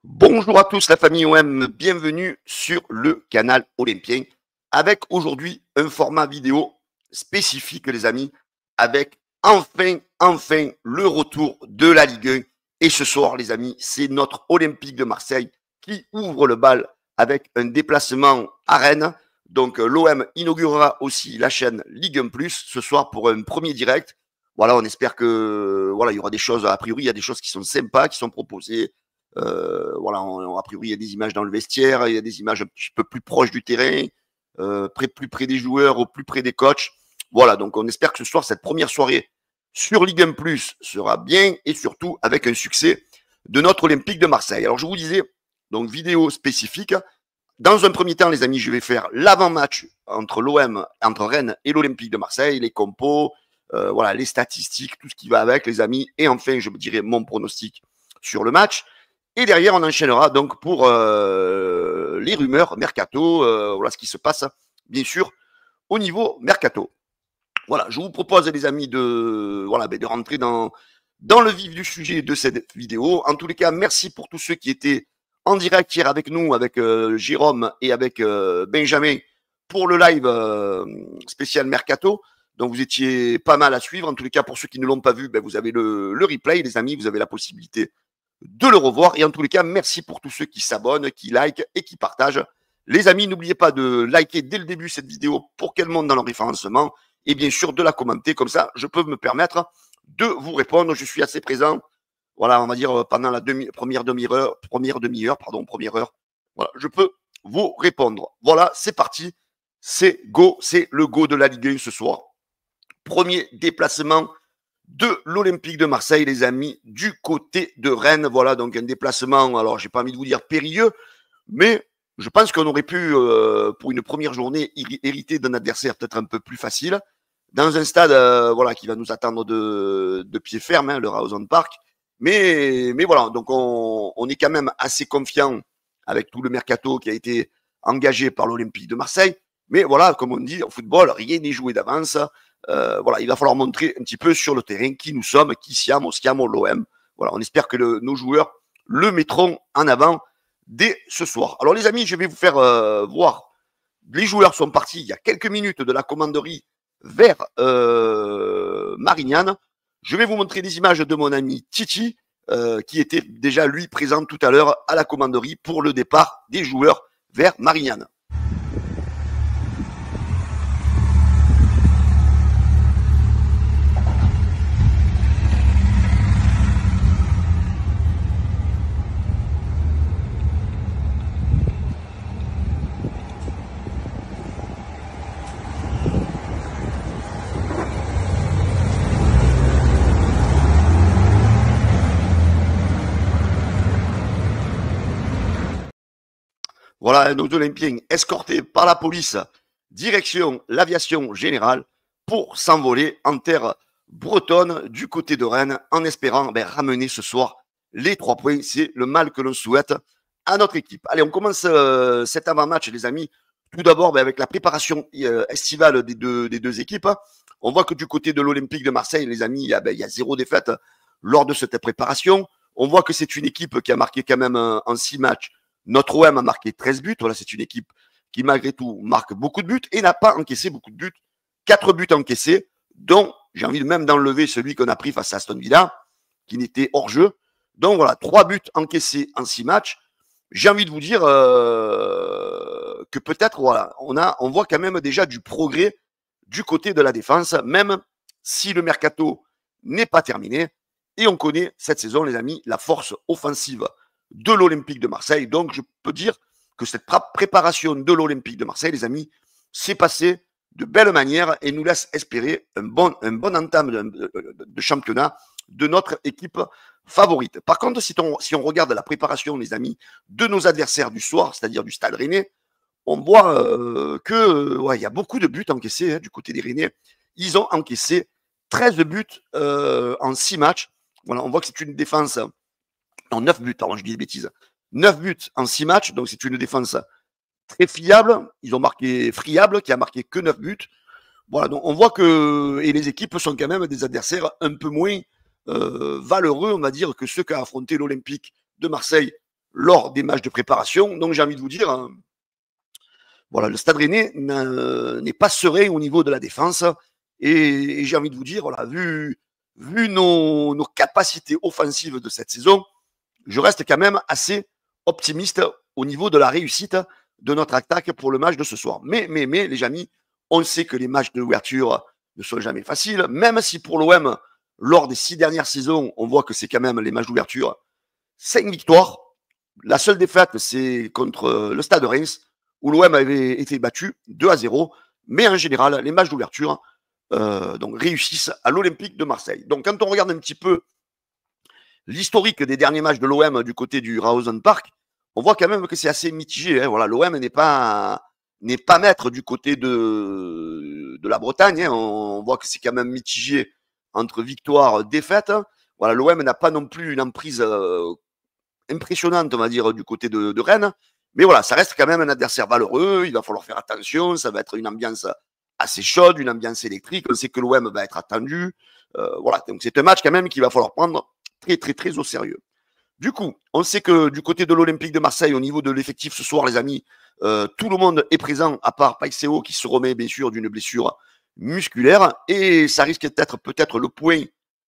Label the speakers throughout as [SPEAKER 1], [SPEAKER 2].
[SPEAKER 1] Bonjour à tous la famille OM, bienvenue sur le canal Olympien avec aujourd'hui un format vidéo spécifique les amis avec enfin le retour de la Ligue 1 et ce soir les amis c'est notre Olympique de Marseille qui ouvre le bal avec un déplacement à Rennes. Donc l'OM inaugurera aussi la chaîne Ligue 1 Plus ce soir pour un premier direct. Voilà, on espère que voilà, il y aura des choses, a priori il y a des choses qui sont sympas, qui sont proposées. Voilà, a priori, il y a des images dans le vestiaire, il y a des images un petit peu plus proches du terrain, plus près des joueurs, au plus près des coachs. Voilà, donc on espère que ce soir, cette première soirée sur Ligue 1 Plus sera bien et surtout avec un succès de notre Olympique de Marseille. Alors, je vous disais, donc vidéo spécifique. Dans un premier temps, les amis, je vais faire l'avant-match entre l'OM, entre Rennes et l'Olympique de Marseille, les compos, voilà, les statistiques, tout ce qui va avec, les amis. Et enfin, je me dirai mon pronostic sur le match. Et derrière, on enchaînera donc pour les rumeurs mercato, voilà ce qui se passe, bien sûr, au niveau mercato. Voilà, je vous propose, les amis, de rentrer dans le vif du sujet de cette vidéo. En tous les cas, merci pour tous ceux qui étaient en direct hier avec nous, avec Jérôme et avec Benjamin, pour le live spécial mercato. Donc, vous étiez pas mal à suivre. En tous les cas, pour ceux qui ne l'ont pas vu, vous avez le replay, les amis, vous avez la possibilité de le revoir. Et en tous les cas, merci pour tous ceux qui s'abonnent, qui likent et qui partagent. Les amis, n'oubliez pas de liker dès le début cette vidéo pour qu'elle monte dans le référencement et bien sûr de la commenter. Comme ça, je peux me permettre de vous répondre. Je suis assez présent. Voilà, on va dire pendant la première demi-heure. Voilà, je peux vous répondre. Voilà, c'est parti. C'est go. C'est le go de la Ligue 1 ce soir. Premier déplacement de l'Olympique de Marseille, les amis, du côté de Rennes. Voilà, donc un déplacement, alors j'ai pas envie de vous dire périlleux, mais je pense qu'on aurait pu, pour une première journée, hériter d'un adversaire peut-être un peu plus facile, dans un stade voilà, qui va nous attendre de pied ferme, hein, le Rawson Park. Mais voilà, donc on est quand même assez confiant avec tout le mercato qui a été engagé par l'Olympique de Marseille. Mais voilà, comme on dit, au football, rien n'est joué d'avance. Voilà, il va falloir montrer un petit peu sur le terrain qui nous sommes, qui siamo l'OM. Voilà, on espère que nos joueurs le mettront en avant dès ce soir. Alors les amis, je vais vous faire voir. Les joueurs sont partis il y a quelques minutes de la commanderie vers Marignane. Je vais vous montrer des images de mon ami Titi, qui était déjà lui présent tout à l'heure à la commanderie pour le départ des joueurs vers Marignane. Voilà, nos Olympiens escortés par la police, direction l'aviation générale, pour s'envoler en terre bretonne du côté de Rennes, en espérant ramener ce soir les 3 points. C'est le mal que l'on souhaite à notre équipe. Allez, on commence cet avant-match, les amis. Tout d'abord, avec la préparation estivale des deux équipes. On voit que du côté de l'Olympique de Marseille, les amis, il y a 0 défaite lors de cette préparation. On voit que c'est une équipe qui a marqué quand même en 6 matchs. Notre OM a marqué 13 buts. Voilà, c'est une équipe qui, malgré tout, marque beaucoup de buts et n'a pas encaissé beaucoup de buts. 4 buts encaissés, dont j'ai envie de même d'enlever celui qu'on a pris face à Aston Villa, qui n'était hors jeu. Donc voilà, 3 buts encaissés en 6 matchs. J'ai envie de vous dire que peut-être, voilà, on voit quand même déjà du progrès du côté de la défense, même si le mercato n'est pas terminé. Et on connaît cette saison, les amis, la force offensive de l'Olympique de Marseille. Donc, je peux dire que cette préparation de l'Olympique de Marseille, les amis, s'est passée de belle manière et nous laisse espérer un bon entame de championnat de notre équipe favorite. Par contre, si on regarde la préparation, les amis, de nos adversaires du soir, c'est-à-dire du Stade Rennais, on voit il y a beaucoup de buts encaissés du côté des Rennais. Ils ont encaissé 13 buts en 6 matchs. Voilà, on voit que c'est une défense. Non, 9 buts, pardon, je dis des bêtises. 9 buts en 6 matchs, donc c'est une défense très fiable. Ils ont marqué Friable, qui a marqué que 9 buts. Voilà, donc on voit que et les équipes sont quand même des adversaires un peu moins valeureux, on va dire, que ceux qu'a affronté l'Olympique de Marseille lors des matchs de préparation. Donc j'ai envie de vous dire, hein, voilà, le Stade Rennais n'est pas serein au niveau de la défense. Et j'ai envie de vous dire, voilà, vu nos capacités offensives de cette saison, je reste quand même assez optimiste au niveau de la réussite de notre attaque pour le match de ce soir. Mais, les amis, on sait que les matchs d'ouverture ne sont jamais faciles, même si pour l'OM, lors des 6 dernières saisons, on voit que c'est quand même les matchs d'ouverture 5 victoires. La seule défaite, c'est contre le Stade de Reims, où l'OM avait été battu 2-0. Mais en général, les matchs d'ouverture donc réussissent à l'Olympique de Marseille. Donc quand on regarde un petit peu l'historique des derniers matchs de l'OM du côté du Rawson Park, on voit quand même que c'est assez mitigé. Hein. Voilà, l'OM n'est pas maître du côté de la Bretagne. Hein. On voit que c'est quand même mitigé entre victoire et défaite. Voilà, l'OM n'a pas non plus une emprise impressionnante, on va dire, du côté de Rennes. Mais voilà, ça reste quand même un adversaire valeureux. Il va falloir faire attention. Ça va être une ambiance assez chaude, une ambiance électrique. On sait que l'OM va être attendu. Voilà, donc c'est un match quand même qu'il va falloir prendre très au sérieux. Du coup, on sait que du côté de l'Olympique de Marseille, au niveau de l'effectif ce soir, les amis, tout le monde est présent, à part Paixao qui se remet bien sûr d'une blessure musculaire. Et ça risque d'être peut-être le point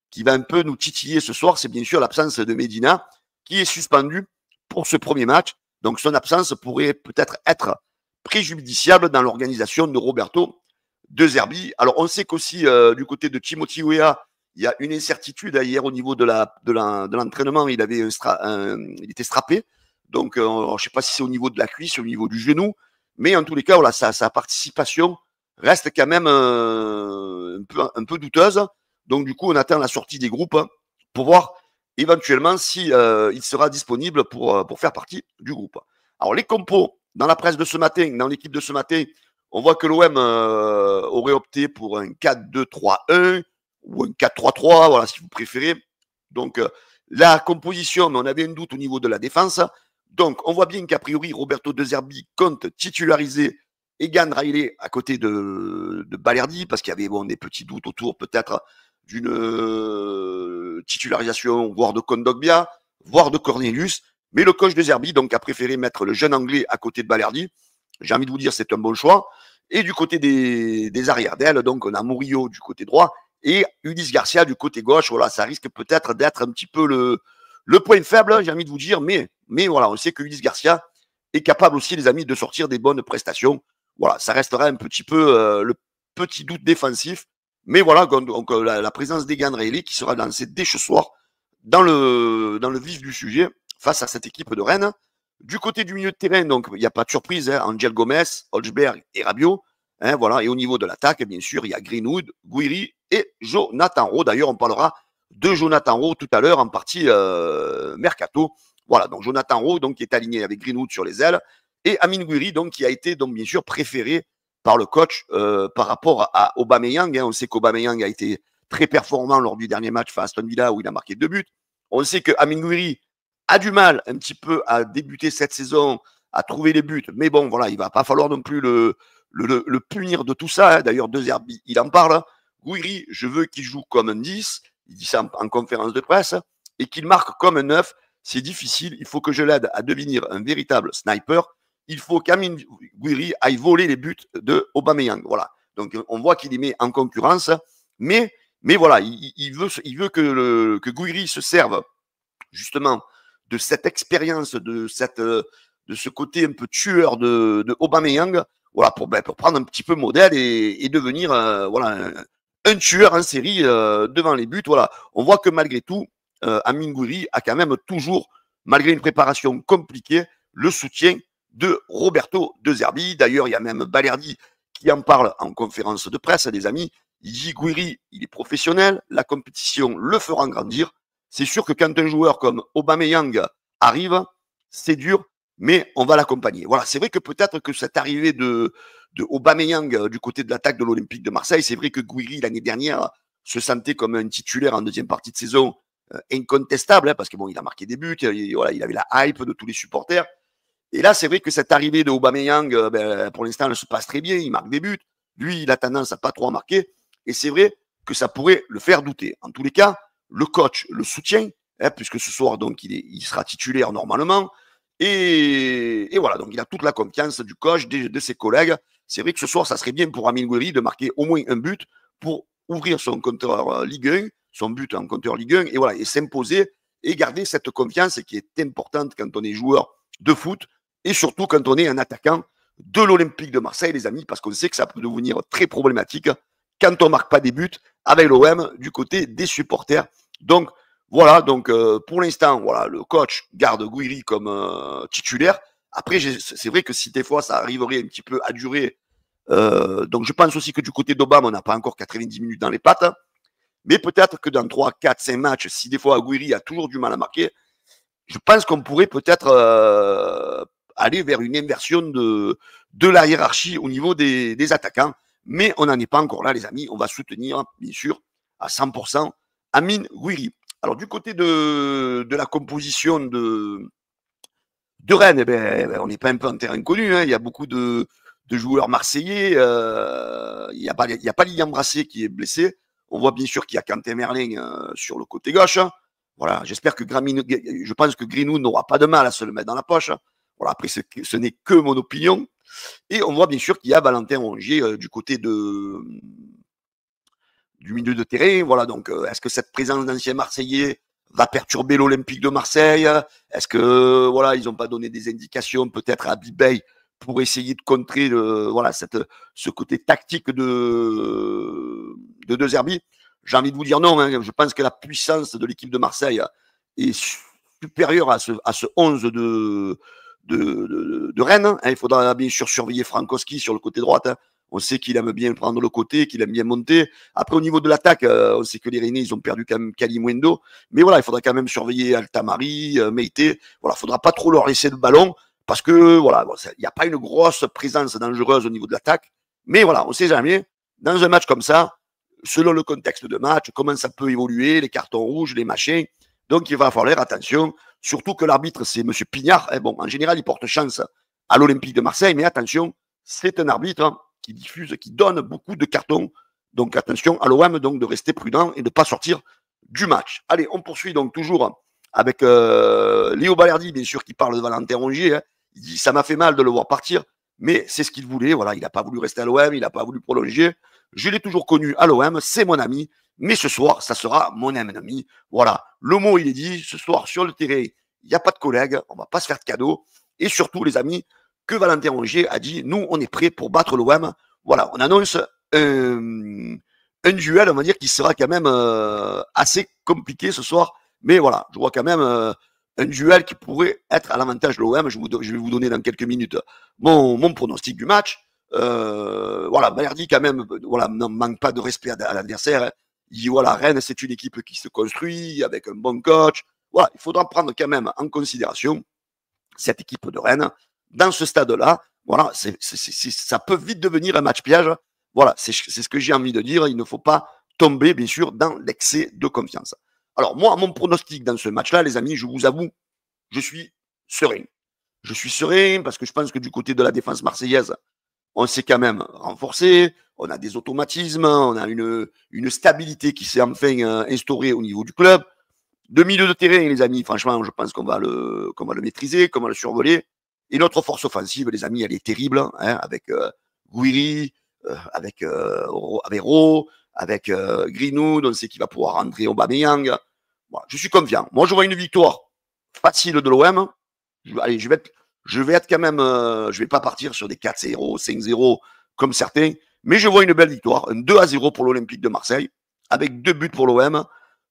[SPEAKER 1] qui va un peu nous titiller ce soir, c'est bien sûr l'absence de Medina, qui est suspendu pour ce premier match. Donc son absence pourrait peut-être être préjudiciable dans l'organisation de Roberto De Zerbi. Alors on sait qu'aussi du côté de Timothy Weah, il y a une incertitude hier au niveau de l'entraînement. Il était strappé. Donc, je ne sais pas si c'est au niveau de la cuisse, au niveau du genou. Mais en tous les cas, voilà, sa participation reste quand même un peu douteuse. Donc, du coup, on attend la sortie des groupes pour voir éventuellement si il sera disponible pour faire partie du groupe. Alors, les compos, dans la presse de ce matin, dans l'équipe de ce matin, on voit que l'OM aurait opté pour un 4-2-3-1 ou un 4-3-3, voilà, si vous préférez. Donc, la composition, mais on avait un doute au niveau de la défense. Donc, on voit bien qu'a priori, Roberto De Zerbi compte titulariser Egan Riley à côté de Balerdi, parce qu'il y avait des petits doutes autour peut-être d'une titularisation, voire de Kondogbia, voire de Cornelius. Mais le coach De Zerbi donc, a préféré mettre le jeune Anglais à côté de Balerdi. J'ai envie de vous dire, c'est un bon choix. Et du côté des arrières d'aile, donc on a Murillo du côté droit et Ulysse Garcia du côté gauche. Voilà, ça risque peut-être d'être un petit peu le point faible, j'ai envie de vous dire, mais voilà, on sait que Ulysse Garcia est capable aussi, les amis, de sortir des bonnes prestations. Voilà, ça restera un petit peu le petit doute défensif, mais voilà, donc la présence d'Egan Riley qui sera lancée dès ce soir dans le vif du sujet face à cette équipe de Rennes. Du côté du milieu de terrain, donc il n'y a pas de surprise, hein, Angel Gomez, Holzberg et Rabiot. Hein, voilà. Et au niveau de l'attaque, bien sûr, il y a Greenwood, Guiri et Jonathan Rowe. D'ailleurs, on parlera de Jonathan Rowe tout à l'heure en partie mercato. Voilà, donc Jonathan Rowe donc, qui est aligné avec Greenwood sur les ailes. Et Amine Guiri, donc, qui a été donc, bien sûr préféré par le coach par rapport à Aubameyang. Hein. On sait qu'Aubameyang a été très performant lors du dernier match face à Aston Villa où il a marqué 2 buts. On sait que Amine Guiri a du mal un petit peu à débuter cette saison, à trouver les buts. Mais bon, voilà, il va pas falloir non plus le punir de tout ça. Hein. D'ailleurs, De Zerbi, il en parle. Guiri, je veux qu'il joue comme un 10. Il dit ça en conférence de presse. Et qu'il marque comme un 9. C'est difficile. Il faut que je l'aide à devenir un véritable sniper. Il faut qu'Amine Guiri aille voler les buts de Aubameyang. Voilà. Donc, on voit qu'il y met en concurrence. Mais voilà, il veut que Guiri se serve justement de cette expérience, de ce côté un peu tueur de Aubameyang, voilà, pour prendre un petit peu modèle et devenir voilà, un tueur en série devant les buts. Voilà. On voit que malgré tout, Amine Gouiri a quand même toujours, malgré une préparation compliquée, le soutien de Roberto De Zerbi. D'ailleurs, il y a même Balerdi qui en parle en conférence de presse, des amis. Il dit Gouiri, il est professionnel, la compétition le fera grandir. C'est sûr que quand un joueur comme Aubameyang arrive, c'est dur, mais on va l'accompagner. Voilà, c'est vrai que peut-être que cette arrivée de Aubameyang du côté de l'attaque de l'Olympique de Marseille, c'est vrai que Gouiri, l'année dernière, se sentait comme un titulaire en deuxième partie de saison incontestable, hein, parce que bon, il a marqué des buts, voilà, il avait la hype de tous les supporters. Et là, c'est vrai que cette arrivée de Aubameyang, pour l'instant, elle se passe très bien, il marque des buts. Lui, il a tendance à pas trop en marquer. Et c'est vrai que ça pourrait le faire douter. En tous les cas, le coach le soutient, hein, puisque ce soir, donc, il sera titulaire normalement. Et voilà, donc il a toute la confiance du coach, de ses collègues. C'est vrai que ce soir, ça serait bien pour Amine Gouiri de marquer au moins un but pour ouvrir son compteur Ligue 1, son but en compteur Ligue 1, et voilà, et s'imposer et garder cette confiance qui est importante quand on est joueur de foot et surtout quand on est un attaquant de l'Olympique de Marseille, les amis, parce qu'on sait que ça peut devenir très problématique quand on ne marque pas des buts avec l'OM du côté des supporters. Donc, voilà, donc pour l'instant, voilà, le coach garde Gouiri comme titulaire. Après, c'est vrai que si des fois ça arriverait un petit peu à durer, donc je pense aussi que du côté d'Obama, on n'a pas encore 90 minutes dans les pattes, hein, mais peut-être que dans 3, 4, 5 matchs, si des fois Gouiri a toujours du mal à marquer, je pense qu'on pourrait peut-être aller vers une inversion de la hiérarchie au niveau des attaquants, mais on n'en est pas encore là, les amis. On va soutenir, bien sûr, à 100% Amine Gouiri. Alors, du côté de la composition de Rennes, eh ben, on n'est pas un peu en terrain connu. Hein. Il y a beaucoup de joueurs marseillais. Il n'y a pas Lilian Brassé qui est blessé. On voit bien sûr qu'il y a Quentin Merlin sur le côté gauche. Voilà, j'espère que je pense que Greenwood n'aura pas de mal à se le mettre dans la poche. Voilà, après, ce n'est que mon opinion. Et on voit bien sûr qu'il y a Valentin Rongier du côté du milieu de terrain. Voilà, donc est-ce que cette présence d'anciens Marseillais va perturber l'Olympique de Marseille? Est-ce que voilà, ils n'ont pas donné des indications peut-être à Bibey pour essayer de contrer ce côté tactique de Zerbi? J'ai envie de vous dire non. Hein. Je pense que la puissance de l'équipe de Marseille est supérieure à ce 11 de Rennes. Hein. Il faudra bien sûr surveiller Frankowski sur le côté droite. Hein. On sait qu'il aime bien prendre le côté, qu'il aime bien monter. Après, au niveau de l'attaque, on sait que les Rennais, ils ont perdu quand même Kalimundo. Mais voilà, il faudra quand même surveiller Altamari, Meite. Voilà, il faudra pas trop leur laisser le ballon parce que voilà, il n'y a pas une grosse présence dangereuse au niveau de l'attaque. Mais voilà, on ne sait jamais. Dans un match comme ça, selon le contexte de match, comment ça peut évoluer, les cartons rouges, les machins. Donc, il va falloir attention. Surtout que l'arbitre, c'est M. Pignard. Bon, en général, il porte chance à l'Olympique de Marseille, mais attention, c'est un arbitre qui diffuse, qui donne beaucoup de cartons. Donc attention à l'OM donc de rester prudent et de ne pas sortir du match. Allez, on poursuit donc toujours avec Léo Balerdi, bien sûr, qui parle de Valentin Rongier. Hein. Il dit ça m'a fait mal de le voir partir, mais c'est ce qu'il voulait. Voilà, il n'a pas voulu rester à l'OM, il n'a pas voulu prolonger. Je l'ai toujours connu à l'OM, c'est mon ami, mais ce soir, ça sera mon ennemi. Voilà, le mot il est dit. Ce soir sur le terrain, il n'y a pas de collègues, on ne va pas se faire de cadeaux. Et surtout, les amis, que Valentin Rongier a dit, nous, on est prêts pour battre l'OM. Voilà, on annonce un duel, on va dire, qui sera quand même assez compliqué ce soir. Mais voilà, je vois quand même un duel qui pourrait être à l'avantage de l'OM. Je vais vous donner dans quelques minutes mon pronostic du match. Voilà, Balerdi quand même, voilà, ne manque pas de respect à l'adversaire. Hein. Il dit, voilà, Rennes, c'est une équipe qui se construit avec un bon coach. Voilà, il faudra prendre quand même en considération cette équipe de Rennes. Dans ce stade-là, voilà, ça peut vite devenir un match piège. Voilà, c'est ce que j'ai envie de dire. Il ne faut pas tomber, bien sûr, dans l'excès de confiance. Alors, moi, mon pronostic dans ce match-là, les amis, je vous avoue, je suis serein. Je suis serein parce que je pense que du côté de la défense marseillaise, on s'est quand même renforcé, on a des automatismes, on a une stabilité qui s'est enfin instaurée au niveau du club. De milieu de terrain, les amis, franchement, je pense qu'on va le maîtriser, qu'on va le survoler. Et notre force offensive, les amis, elle est terrible, hein, avec Gouiri, avec Ro, avec Greenwood, on sait qu'il va pouvoir rentrer Aubameyang. Voilà, je suis confiant. Moi, je vois une victoire facile de l'OM. Allez, je vais être quand même, je vais pas partir sur des 4-0, 5-0 comme certains, mais je vois une belle victoire, un 2-0 pour l'Olympique de Marseille, avec 2 buts pour l'OM.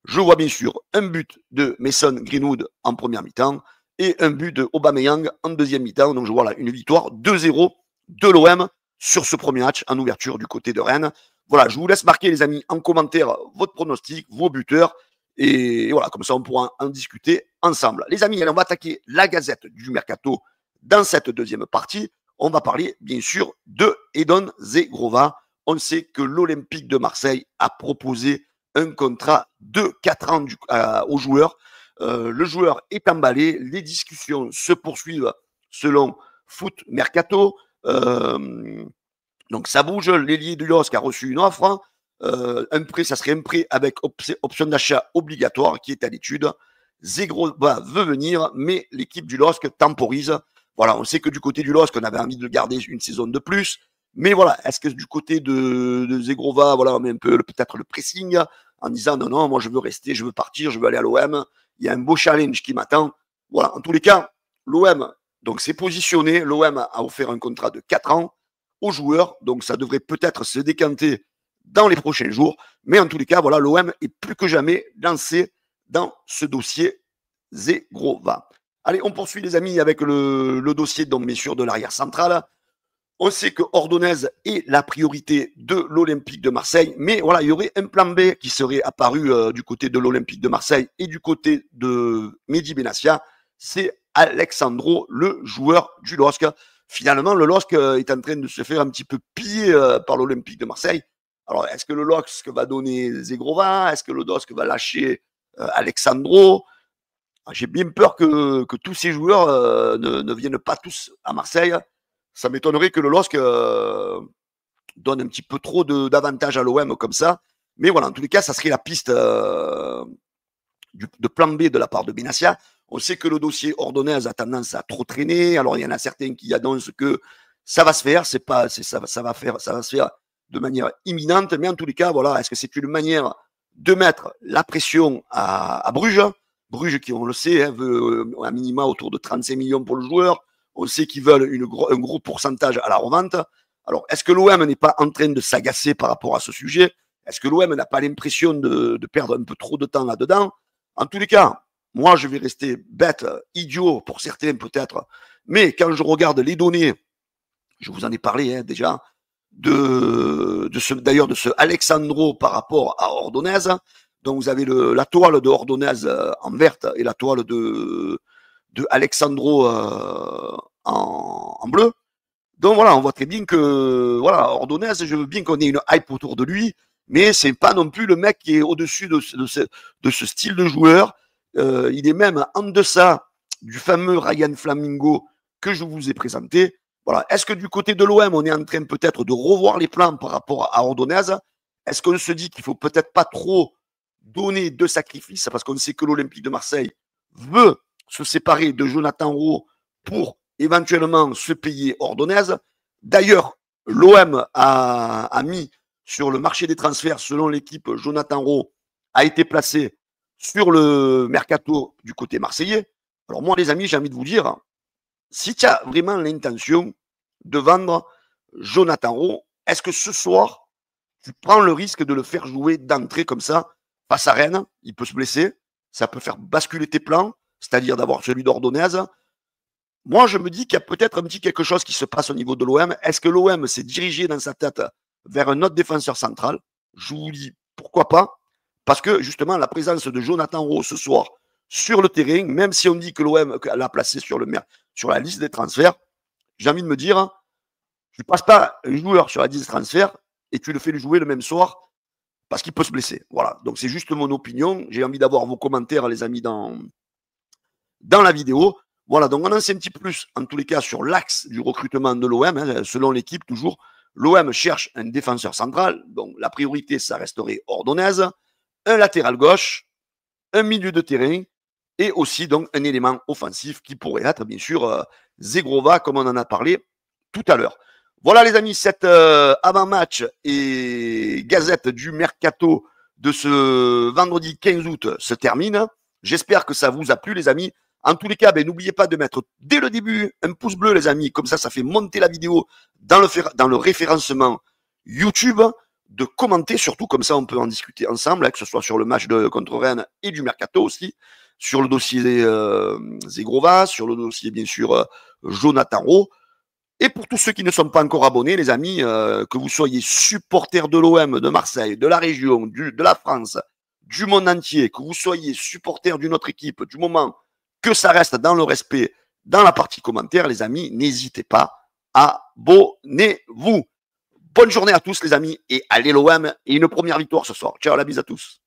[SPEAKER 1] Je vois bien sûr un but de Mason Greenwood en première mi-temps et un but de Aubameyang en deuxième mi-temps. Donc je vois là une victoire 2-0 de l'OM sur ce premier match en ouverture du côté de Rennes. Voilà, je vous laisse marquer les amis en commentaire votre pronostic, vos buteurs. Et voilà, comme ça on pourra en discuter ensemble. Les amis, allez, on va attaquer la gazette du Mercato dans cette deuxième partie. On va parler bien sûr de Edon Zegrova. On sait que l'Olympique de Marseille a proposé un contrat de 4 ans au joueur. Le joueur est emballé, les discussions se poursuivent selon Foot Mercato. Donc ça bouge, l'ailier du LOSC a reçu une offre. Un prêt, ça serait un prêt avec option d'achat obligatoire qui est à l'étude. Zegrova veut venir, mais l'équipe du LOSC temporise. Voilà, on sait que du côté du LOSC, on avait envie de le garder une saison de plus. Mais voilà, est-ce que du côté de Zegrova, voilà, on met un peu peut-être le pressing en disant non, non, moi je veux rester, je veux partir, je veux aller à l'OM. Il y a un beau challenge qui m'attend. Voilà, en tous les cas, l'OM donc s'est positionné. L'OM a offert un contrat de 4 ans aux joueurs. Donc ça devrait peut-être se décanter dans les prochains jours. Mais en tous les cas, voilà, l'OM est plus que jamais lancé dans ce dossier Zegrova. Allez, on poursuit les amis avec le dossier, donc bien sûr, de l'arrière central. On sait que Ordonez est la priorité de l'Olympique de Marseille, mais voilà, il y aurait un plan B qui serait apparu du côté de l'Olympique de Marseille et du côté de Mehdi Benassia. C'est Alexandro, le joueur du LOSC. Finalement, le LOSC est en train de se faire un petit peu piller par l'Olympique de Marseille. Alors, est-ce que le LOSC va donner Zegrova? Est-ce que le LOSC va lâcher Alexandro? J'ai bien peur que tous ces joueurs ne viennent pas tous à Marseille. Ça m'étonnerait que le LOSC donne un petit peu trop d'avantages à l'OM comme ça. Mais voilà, en tous les cas, ça serait la piste de plan B de la part de Benassia. On sait que le dossier Ordonez a tendance à trop traîner. Alors, il y en a certains qui annoncent que ça va se faire. Ça va se faire de manière imminente. Mais en tous les cas, voilà, est-ce que c'est une manière de mettre la pression à Bruges? Bruges, qui, on le sait, veut un minima autour de 35 millions pour le joueur. On sait qu'ils veulent un gros pourcentage à la revente. Alors, est-ce que l'OM n'est pas en train de s'agacer par rapport à ce sujet? Est-ce que l'OM n'a pas l'impression de perdre un peu trop de temps là-dedans? En tous les cas, moi, je vais rester bête, idiot pour certains peut-être. Mais quand je regarde les données, je vous en ai parlé déjà, d'ailleurs de ce Alexandro par rapport à Ordonez. Donc, vous avez la toile de Ordonez en verte et la toile de Alexandro en bleu. Donc voilà, on voit très bien que voilà, Ordonez, je veux bien qu'on ait une hype autour de lui, mais c'est pas non plus le mec qui est au-dessus de ce style de joueur. Il est même en deçà du fameux Ryan Flamingo que je vous ai présenté. Voilà. Est-ce que du côté de l'OM, on est en train peut-être de revoir les plans par rapport à Ordonez? Est-ce qu'on se dit qu'il faut peut-être pas trop donner de sacrifices, parce qu'on sait que l'Olympique de Marseille veut se séparer de Jonathan Rowe pour éventuellement se payer Ordonez? D'ailleurs, l'OM a mis sur le marché des transferts, selon l'équipe, Jonathan Rowe a été placé sur le mercato du côté marseillais. Alors moi, les amis, j'ai envie de vous dire, si tu as vraiment l'intention de vendre Jonathan Rowe, est-ce que ce soir, tu prends le risque de le faire jouer d'entrée comme ça face à Rennes? Il peut se blesser, ça peut faire basculer tes plans, c'est-à-dire d'avoir celui d'Ordonez. Moi, je me dis qu'il y a peut-être un petit quelque chose qui se passe au niveau de l'OM. Est-ce que l'OM s'est dirigé dans sa tête vers un autre défenseur central? Je vous dis pourquoi pas, parce que justement, la présence de Jonathan Rowe ce soir sur le terrain, même si on dit que l'OM l'a placé sur la liste des transferts, j'ai envie de me dire, tu ne passes pas un joueur sur la liste des transferts et tu le fais jouer le même soir parce qu'il peut se blesser. Voilà, donc c'est juste mon opinion. J'ai envie d'avoir vos commentaires, les amis, dans la vidéo. Voilà, donc on en sait un petit peu plus, en tous les cas, sur l'axe du recrutement de l'OM. Selon l'équipe, toujours, l'OM cherche un défenseur central. Donc la priorité, ça resterait Ordonez, un latéral gauche, un milieu de terrain et aussi donc un élément offensif qui pourrait être, bien sûr, Zegrova, comme on en a parlé tout à l'heure. Voilà, les amis, cette avant-match et gazette du mercato de ce vendredi 15 août se termine. J'espère que ça vous a plu, les amis. En tous les cas, n'oubliez pas de mettre dès le début un pouce bleu, les amis. Comme ça fait monter la vidéo dans le référencement YouTube. De commenter, surtout, comme ça on peut en discuter ensemble, que ce soit sur le match contre Rennes et du mercato aussi, sur le dossier Zegrova, sur le dossier, bien sûr, Jonathan Rowe. Et pour tous ceux qui ne sont pas encore abonnés, les amis, que vous soyez supporters de l'OM, de Marseille, de la région, de la France, du monde entier, que vous soyez supporters d'une autre équipe, du moment que ça reste dans le respect, dans la partie commentaire, les amis, n'hésitez pas, abonnez-vous. Bonne journée à tous, les amis, et allez l'OM, et une première victoire ce soir. Ciao, la bise à tous.